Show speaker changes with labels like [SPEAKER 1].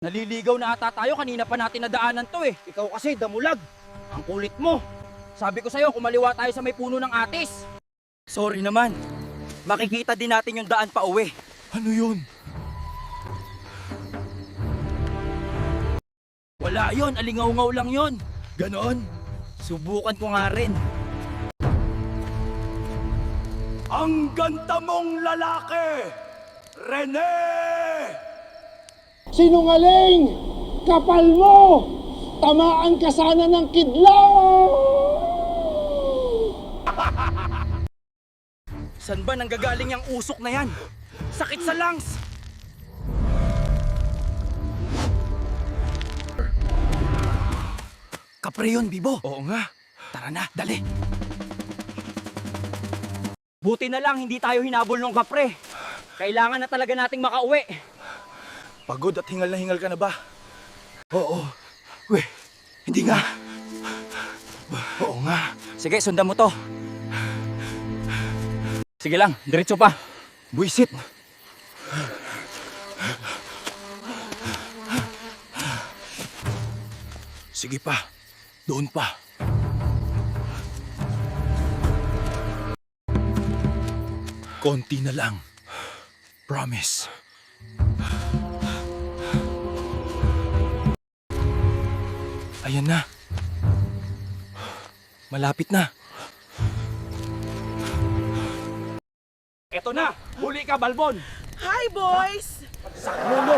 [SPEAKER 1] Naliligaw na ata tayo, kanina pa natin nadaanan to eh.
[SPEAKER 2] Ikaw kasi, damulag. Ang kulit mo.
[SPEAKER 1] Sabi ko sa'yo, kumaliwa tayo sa may puno ng atis.
[SPEAKER 2] Sorry naman. Makikita din natin yung daan pa uwi.
[SPEAKER 3] Ano yun?
[SPEAKER 2] Wala yon, alingaw-ngaw lang yon.
[SPEAKER 3] Ganon?
[SPEAKER 2] Subukan ko nga rin.
[SPEAKER 3] Ang ganda mong lalaki! Rene!
[SPEAKER 4] Sinungaling! Kapal mo! Tamaan ka sana ng kidlaw!
[SPEAKER 2] San ba nanggagaling yung usok na yan? Sakit sa lungs! Kapre yun, Bibo.
[SPEAKER 3] Oo nga.
[SPEAKER 2] Tara na, dali.
[SPEAKER 1] Buti na lang, hindi tayo hinabol ng kapre. Kailangan na talaga nating makauwi.
[SPEAKER 3] Pagod at hingal na hingal ka na ba? Oo. Weh, hindi nga. Oo nga.
[SPEAKER 2] Sige, sundan mo to.
[SPEAKER 1] Sige lang, diretso pa.
[SPEAKER 3] Buisit. Sige pa. Doon pa. Konti na lang. Promise. Ayan na. Malapit na.
[SPEAKER 1] Eto na, huli ka, Balbon.
[SPEAKER 5] Hi, boys!
[SPEAKER 1] Sakmo mo.